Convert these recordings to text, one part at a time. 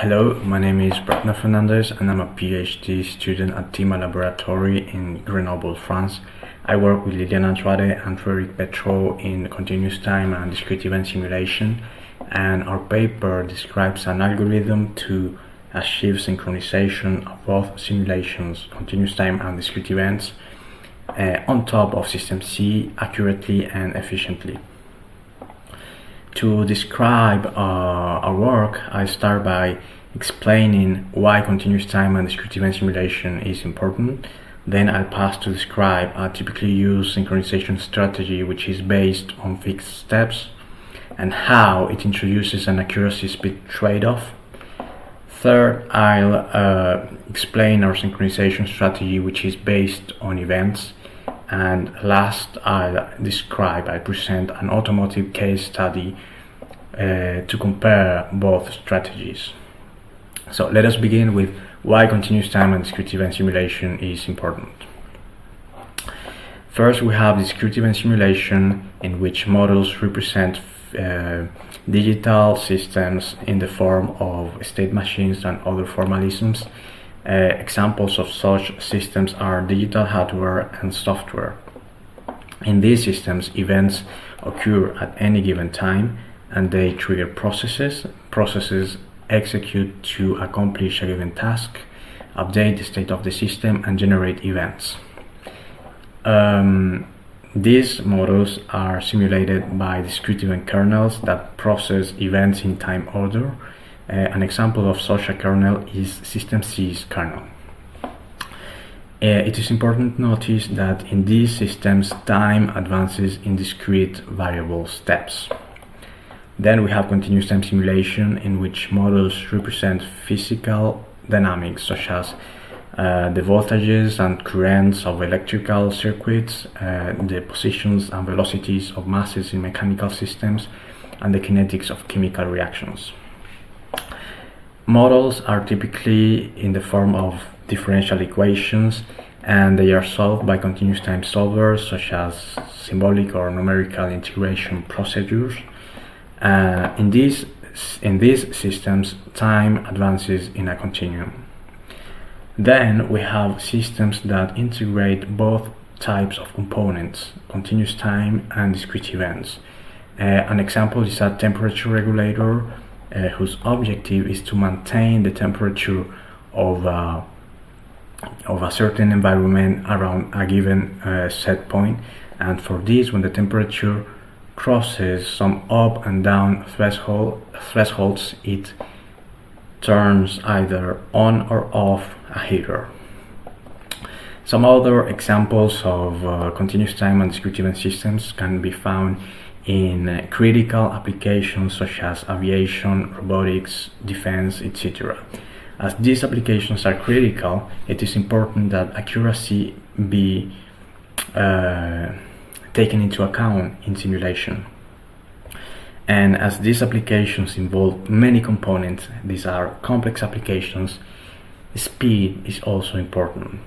Hello, my name is Breytner Fernandez and I'm a PhD student at TIMA Laboratory in Grenoble, France. I work with Liliana Andrade and Frédéric Pétrot in continuous time and discrete event simulation, and our paper describes an algorithm to achieve synchronization of both simulations, continuous time and discrete events, on top of SystemC accurately and efficiently. To describe our work, I start by explaining why continuous time and discrete event simulation is important. Then I'll pass to describe a typically used synchronization strategy, which is based on fixed steps, and how it introduces an accuracy speed trade-off. Third, I'll explain our synchronization strategy, which is based on events. And last, I'll present an automotive case study to compare both strategies. So let us begin with why continuous time and discrete event simulation is important. First, we have discrete event simulation, in which models represent digital systems in the form of state machines and other formalisms. Examples of such systems are digital hardware and software. In these systems, events occur at any given time, and they trigger processes. Processes execute to accomplish a given task, update the state of the system, and generate events. These models are simulated by discrete event kernels that process events in time order. An example of such a kernel is SystemC's kernel. It is important to notice that in these systems, time advances in discrete variable steps. Then we have continuous time simulation, in which models represent physical dynamics, such as the voltages and currents of electrical circuits, the positions and velocities of masses in mechanical systems, and the kinetics of chemical reactions. Models are typically in the form of differential equations, and they are solved by continuous time solvers, such as symbolic or numerical integration procedures. In these systems, time advances in a continuum. Then we have systems that integrate both types of components, continuous time and discrete events. An example is a temperature regulator, whose objective is to maintain the temperature of a certain environment around a given set point, and for this, when the temperature crosses some up and down thresholds, it turns either on or off a heater. Some other examples of continuous time and discrete event systems can be found in critical applications such as aviation, robotics, defense, etc. As these applications are critical, it is important that accuracy be taken into account in simulation. And as these applications involve many components, these are complex applications, speed is also important.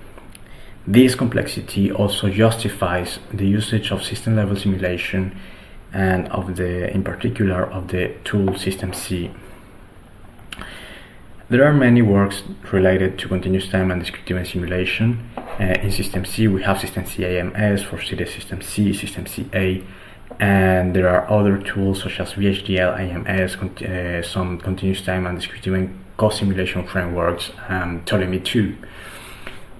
This complexity also justifies the usage of system-level simulation, and in particular of the tool SystemC. There are many works related to continuous time and discrete event simulation. In SystemC, we have SystemC AMS for SystemC, SystemC A, and there are other tools such as VHDL AMS, some continuous time and discrete event co-simulation frameworks, Ptolemy 2.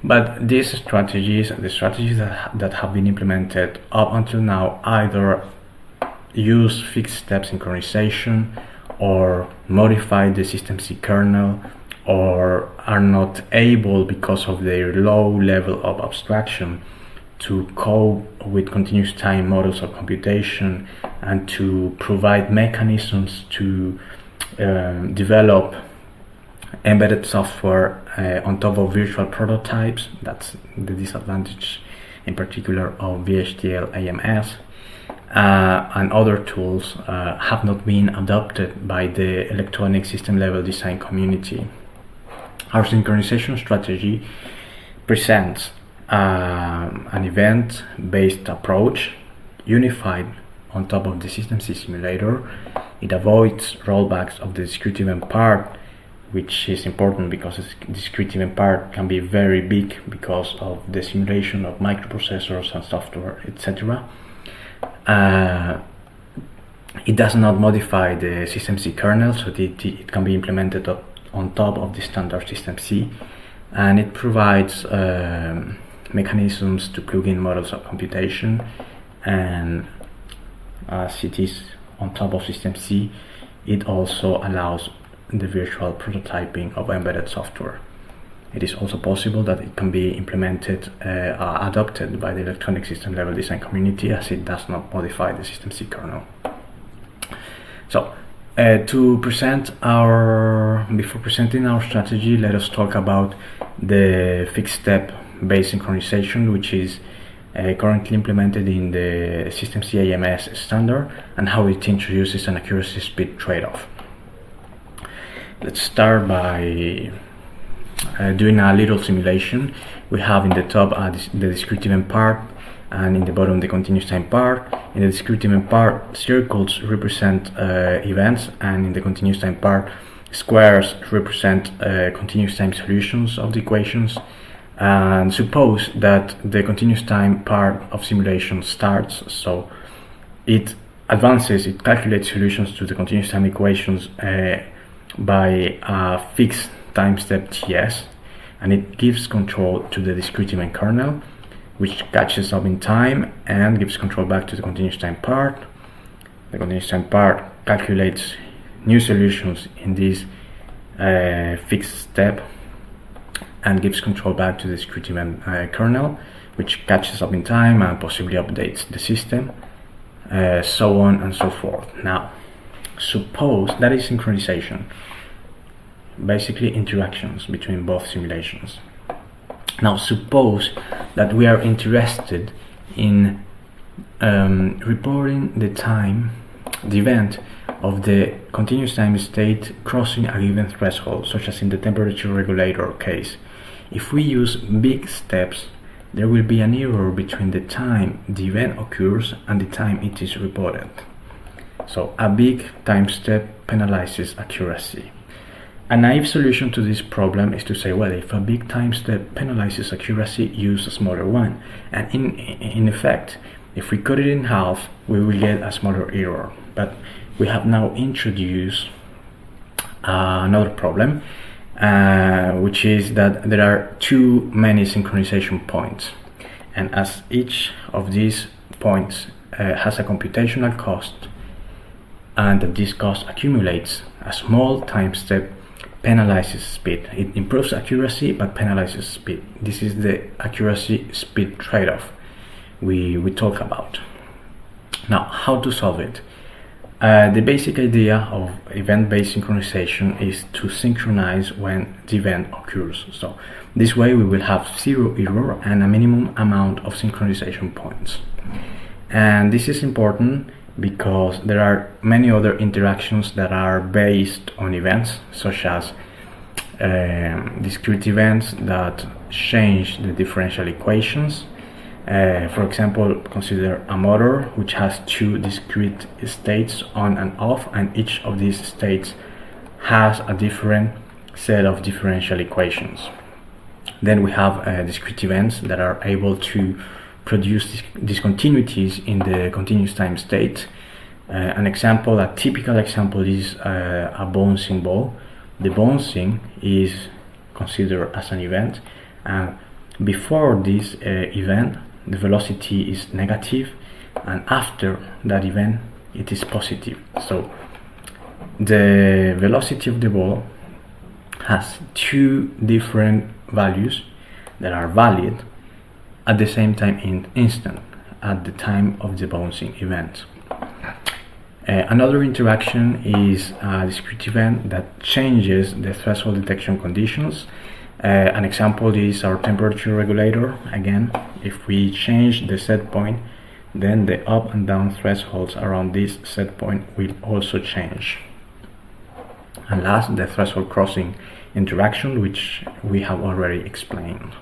But these strategies, the strategies that have been implemented up until now, either use fixed step synchronization, or modify the SystemC kernel, or are not able, because of their low level of abstraction, to cope with continuous time models of computation and to provide mechanisms to develop embedded software on top of virtual prototypes. That's the disadvantage in particular of VHDL AMS. And other tools have not been adopted by the electronic system level design community. Our synchronization strategy presents an event-based approach unified on top of the SystemC simulator. It avoids rollbacks of the discrete event part which is important because the discrete event part can be very big because of the simulation of microprocessors and software, etc. It does not modify the SystemC kernel, so it can be implemented on top of the standard SystemC, and it provides mechanisms to plug in models of computation, and as it is on top of SystemC, it also allows the virtual prototyping of embedded software. It is also possible that it can be implemented adopted by the electronic system level design community, as it does not modify the SystemC kernel. So before presenting our strategy, let us talk about the fixed step based synchronization, which is currently implemented in the SystemC AMS standard, and how it introduces an accuracy speed trade-off. Let's start by doing a little simulation. We have in the top the discrete event part, and in the bottom the continuous time part. In the discrete event part, circles represent events, and in the continuous time part, squares represent continuous time solutions of the equations. And suppose that the continuous time part of simulation starts, so it advances, it calculates solutions to the continuous time equations by a fixed time step TS, and it gives control to the discrete event kernel, which catches up in time and gives control back to the continuous time part. The continuous time part calculates new solutions in this fixed step and gives control back to the discrete event kernel, which catches up in time and possibly updates the system, so on and so forth. Now, suppose that is synchronization, basically interactions between both simulations. Now, suppose that we are interested in reporting the event of the continuous time state crossing a given threshold, such as in the temperature regulator case. If we use big steps, there will be an error between the time the event occurs and the time it is reported. So a big time step penalizes accuracy. A naive solution to this problem is to say, well, if a big time step penalizes accuracy, use a smaller one. And in effect, if we cut it in half, we will get a smaller error. But we have now introduced another problem, which is that there are too many synchronization points. And as each of these points has a computational cost, and that this cost accumulates, a small time step penalizes speed. It improves accuracy but penalizes speed. This is the accuracy speed trade-off we talk about. Now, how to solve it? The basic idea of event-based synchronization is to synchronize when the event occurs. So this way we will have zero error and a minimum amount of synchronization points. And this is important because there are many other interactions that are based on events, such as discrete events that change the differential equations. For example, consider a motor which has two discrete states on and off, and each of these states has a different set of differential equations. Then we have discrete events that are able to produce discontinuities in the continuous time state. A typical example is a bouncing ball. The bouncing is considered as an event, and before this event the velocity is negative, and after that event it is positive. So the velocity of the ball has two different values that are valid at the same time in instant, at the time of the bouncing event. Another interaction is a discrete event that changes the threshold detection conditions. An example is our temperature regulator. Again, if we change the set point, then the up and down thresholds around this set point will also change. And last, the threshold crossing interaction, which we have already explained.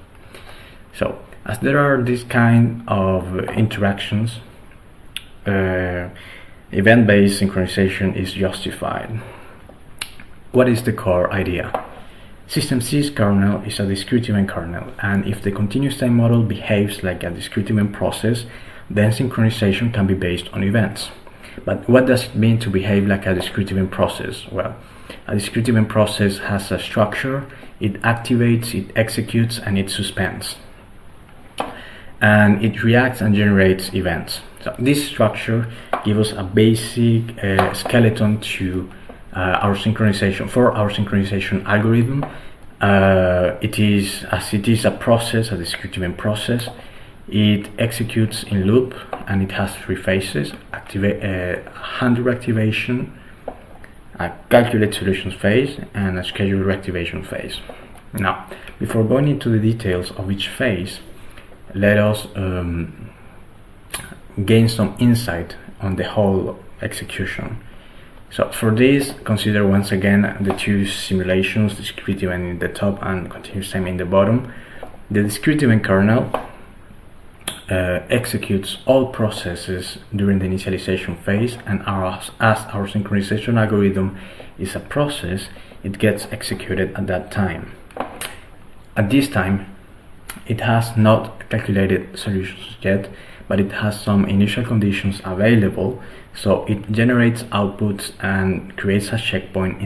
So, as there are these kind of interactions, event-based synchronization is justified. what is the core idea? SystemC's kernel is a discrete event kernel, and if the continuous time model behaves like a discrete event process, then synchronization can be based on events. But what does it mean to behave like a discrete event process? Well, a discrete event process has a structure, it activates, it executes, and it suspends. And it reacts and generates events. So this structure gives us a basic skeleton to our synchronization algorithm. It is a process, a discrete event process. It executes in loop, and it has three phases: handle reactivation, a calculate solutions phase, and a schedule reactivation phase. Now, before going into the details of each phase, let us gain some insight on the whole execution. So for this, consider once again the two simulations, discrete event in the top and continuous time in the bottom. The discrete event kernel executes all processes during the initialization phase, and as our synchronization algorithm is a process, it gets executed at that time. At this time, it has not calculated solutions yet, but it has some initial conditions available, so it generates outputs and creates a checkpoint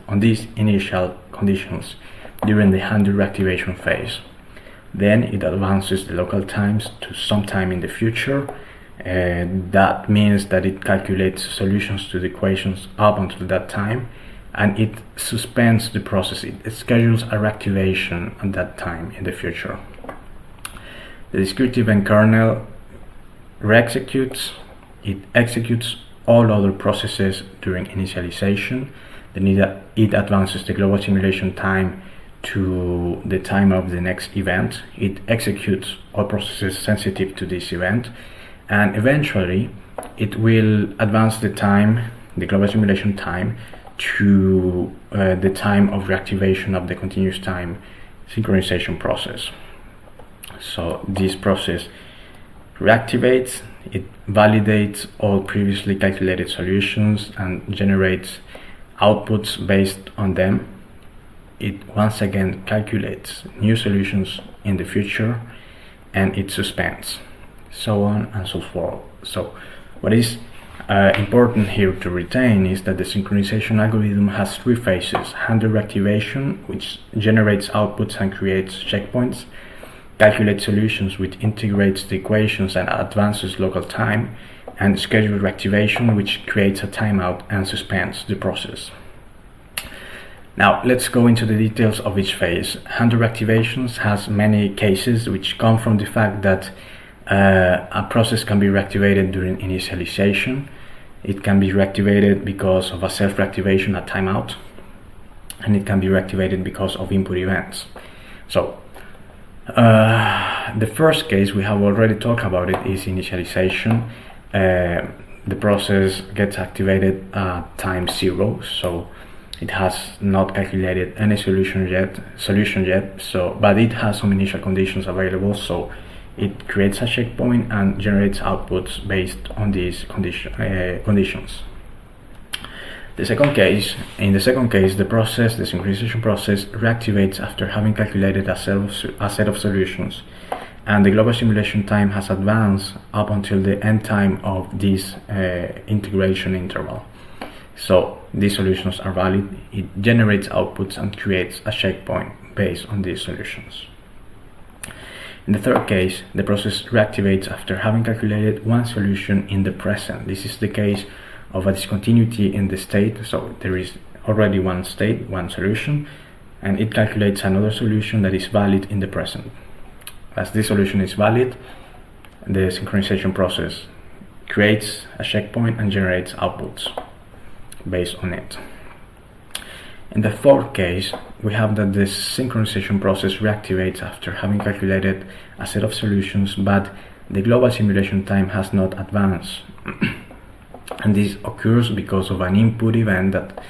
on these initial conditions during the handle reactivation phase. Then it advances the local times to some time in the future. That means that it calculates solutions to the equations up until that time, and it suspends the process. It schedules a reactivation at that time in the future. The discrete event kernel re-executes, it executes all other processes during initialization, then it advances the global simulation time to the time of the next event, it executes all processes sensitive to this event, and eventually it will advance the global simulation time to the time of reactivation of the continuous time synchronization process. So this process reactivates, it validates all previously calculated solutions and generates outputs based on them. It once again calculates new solutions in the future, and it suspends, so on and so forth. So what is important here to retain is that the synchronization algorithm has three phases: handle reactivation, which generates outputs and creates checkpoints; calculate solutions, which integrates the equations and advances local time; and schedule reactivation, which creates a timeout and suspends the process. Now let's go into the details of each phase. Handle reactivations has many cases which come from the fact that a process can be reactivated during initialization. It can be reactivated because of a self-reactivation at timeout, and it can be reactivated because of input events. So the first case, we have already talked about it, is initialization. The process gets activated at time 0, so it has not calculated any solution yet, but it has some initial conditions available, so it creates a checkpoint and generates outputs based on these conditions. In the second case, the synchronization process reactivates after having calculated a set of solutions, and the global simulation time has advanced up until the end time of this integration interval. So these solutions are valid, it generates outputs and creates a checkpoint based on these solutions. In the third case, the process reactivates after having calculated one solution in the present. This is the case of a discontinuity in the state, so there is already one state, one solution, and it calculates another solution that is valid in the present. As this solution is valid, the synchronization process creates a checkpoint and generates outputs based on it. In the fourth case, we have that the synchronization process reactivates after having calculated a set of solutions, but the global simulation time has not advanced. And this occurs because of an input event that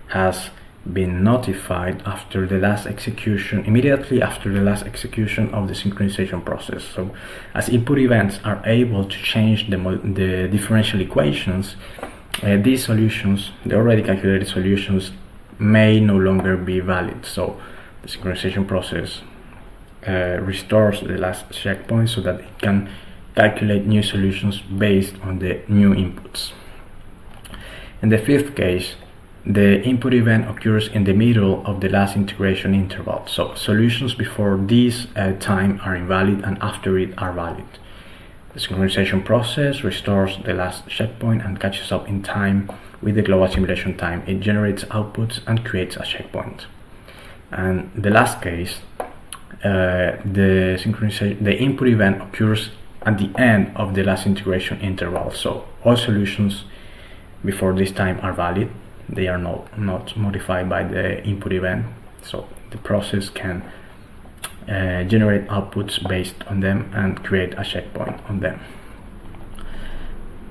has been notified after the last execution, immediately after the last execution of the synchronization process. So as input events are able to change the differential equations, these solutions, the already calculated solutions, may no longer be valid. So the synchronization process restores the last checkpoint so that it can calculate new solutions based on the new inputs. In the fifth case, the input event occurs in the middle of the last integration interval. So solutions before this time are invalid and after it are valid. The synchronization process restores the last checkpoint and catches up in time with the global simulation time. It generates outputs and creates a checkpoint. And the last case, the input event occurs at the end of the last integration interval. So all solutions before this time are valid. They are not modified by the input event. So the process can generate outputs based on them and create a checkpoint on them.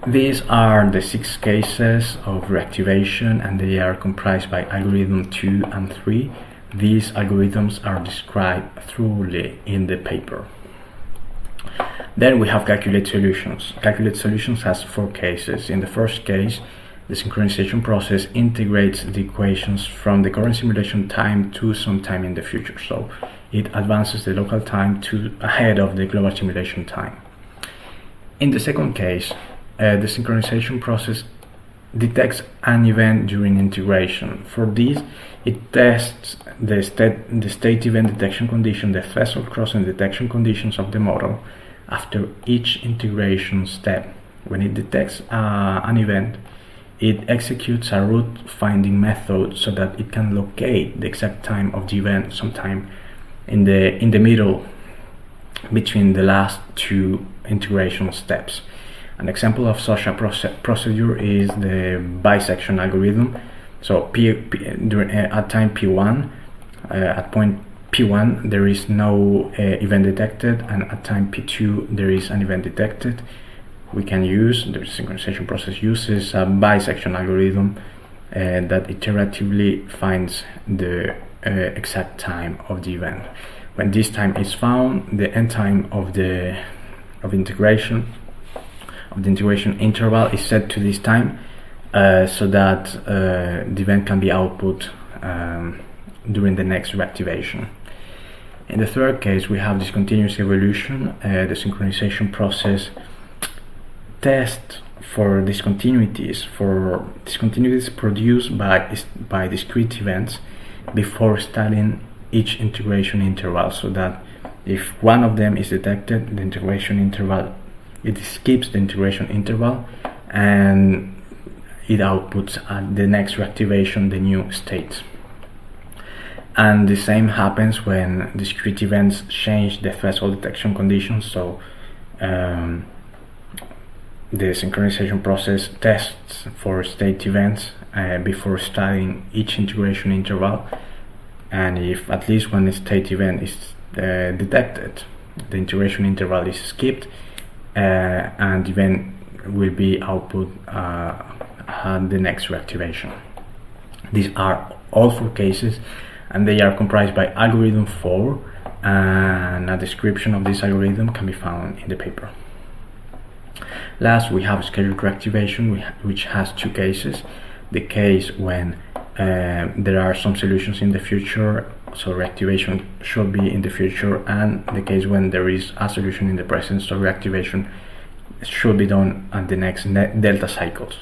These are the 6 cases of reactivation, and they are comprised by algorithm 2 and 3. These algorithms are described thoroughly in the paper. Then we have calculate solutions. Calculate solutions has 4 cases. In the first case, the synchronization process integrates the equations from the current simulation time to some time in the future. So it advances the local time to ahead of the global simulation time. In the second case, the synchronization process detects an event during integration. For this, it tests the state event detection condition, the threshold crossing detection conditions of the model after each integration step. When it detects an event, it executes a route finding method so that it can locate the exact time of the event sometime in the middle between the last 2 integration steps. An example of such a procedure is the Bisection Algorithm. So at time P1, at point P1 there is no event detected, and at time P2 there is an event detected. We can use, the synchronization process uses a bisection algorithm that iteratively finds the exact time of the event. When this time is found, the end time of the integration interval is set to this time so that the event can be output during the next reactivation. In the third case, we have discontinuous evolution. The synchronization process tests for discontinuities produced by discrete events before starting each integration interval, so that if one of them is detected, it skips the integration interval and it outputs at the next reactivation the new state. And the same happens when discrete events change the threshold detection conditions. So the synchronization process tests for state events before starting each integration interval, and if at least one state event is detected, the integration interval is skipped and the event will be output at the next reactivation. These are all 4 cases, and they are comprised by algorithm 4, and a description of this algorithm can be found in the paper. Last, we have scheduled reactivation, which has 2 cases. The case when there are some solutions in the future, so reactivation should be in the future, and the case when there is a solution in the present, so reactivation should be done at the next delta cycles.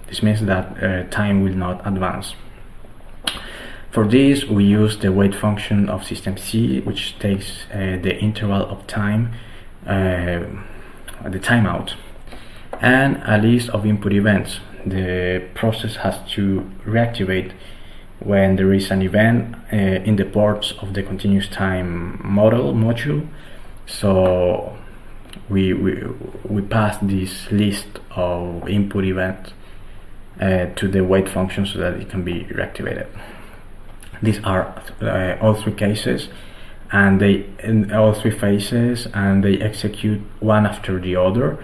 This means that time will not advance. For this, we use the wait function of SystemC, which takes the interval of time, the timeout, and a list of input events. The process has to reactivate when there is an event in the ports of the continuous time module. So we pass this list of input events to the wait function so that it can be reactivated. These are all 3 cases, and all 3 phases, and they execute one after the other,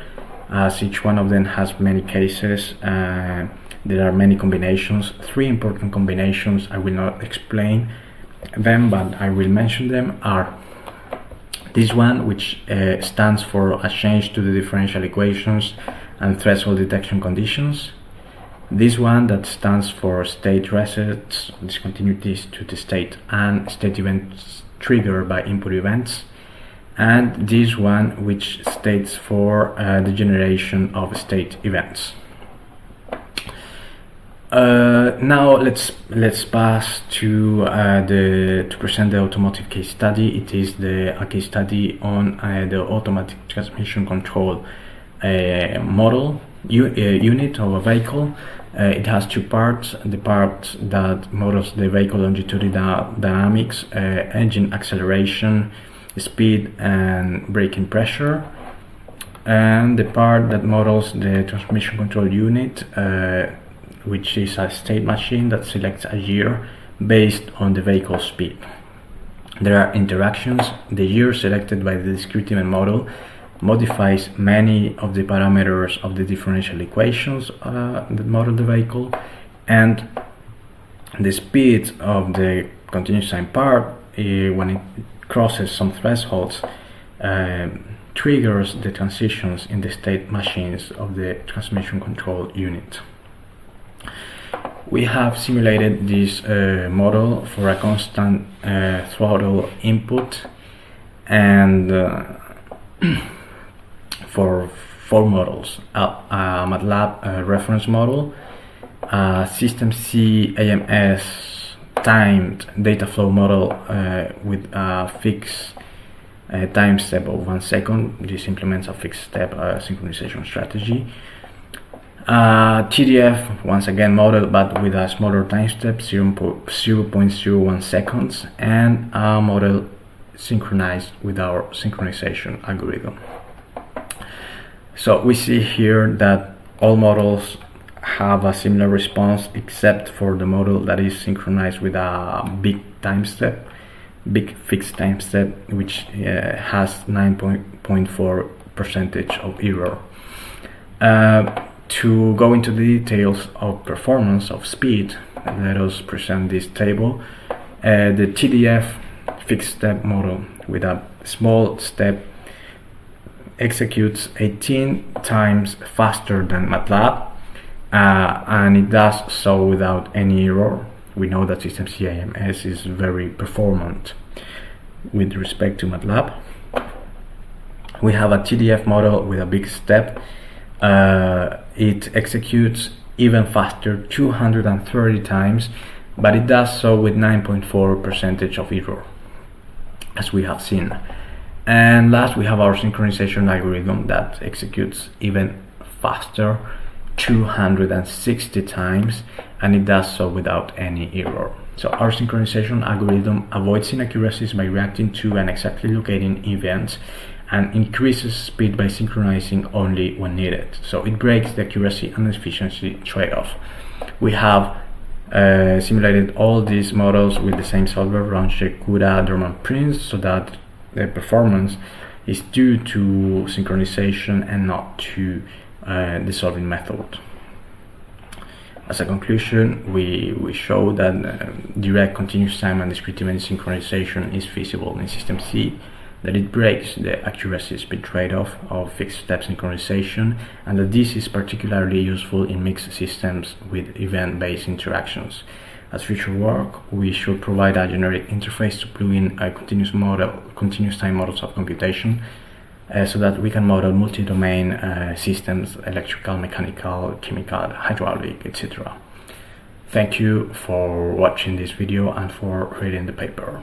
as each one of them has many cases. There are many combinations, 3 important combinations. I will not explain them, but I will mention them. Are this one, which stands for a change to the differential equations and threshold detection conditions. This one that stands for state resets, discontinuities to the state, and state events triggered by input events, and this one which states for the generation of state events. Now let's pass to present the automotive case study. It is a case study on the automatic transmission control model unit of a vehicle. It has two parts: the part that models the vehicle longitudinal dynamics, engine acceleration, speed, and braking pressure, and the part that models the transmission control unit, which is a state machine that selects a year based on the vehicle speed. There are interactions. The year selected by the discrete event model modifies many of the parameters of the differential equations that model the vehicle, and the speed of the continuous time part, when it crosses some thresholds, triggers the transitions in the state machines of the transmission control unit. We have simulated this model for a constant throttle input, and for four models: a MATLAB reference model, a SystemC AMS timed data flow model with a fixed time step of 1 second. This implements a fixed step synchronization strategy. TDF, once again model, but with a smaller time step, 0.01 seconds, and a model synchronized with our synchronization algorithm. So we see here that all models have a similar response, except for the model that is synchronized with a big fixed time step, which has 9.4% of error. To go into the details of performance of speed, let us present this table. The TDF fixed step model with a small step executes 18 times faster than MATLAB, and it does so without any error. We know that SystemC AMS is very performant with respect to MATLAB. We have a TDF model with a big step. It executes even faster, 230 times, but it does so with 9.4% of error, as we have seen. And last, we have our synchronization algorithm that executes even faster, 260 times, and it does so without any error. So our synchronization algorithm avoids inaccuracies by reacting to and exactly locating events, and increases speed by synchronizing only when needed. So it breaks the accuracy and efficiency trade-off. We have simulated all these models with the same solver, Raunche, Cura, Dorman Prince, so that the performance is due to synchronization and not to the solving method. As a conclusion, we show that direct continuous time and discrete event synchronization is feasible in SystemC, that it breaks the accuracy speed trade-off of fixed step synchronization, and that this is particularly useful in mixed systems with event-based interactions. As future work, we should provide a generic interface to plug in a continuous time models of computation, so that we can model multi-domain systems, electrical, mechanical, chemical, hydraulic, etc. Thank you for watching this video and for reading the paper.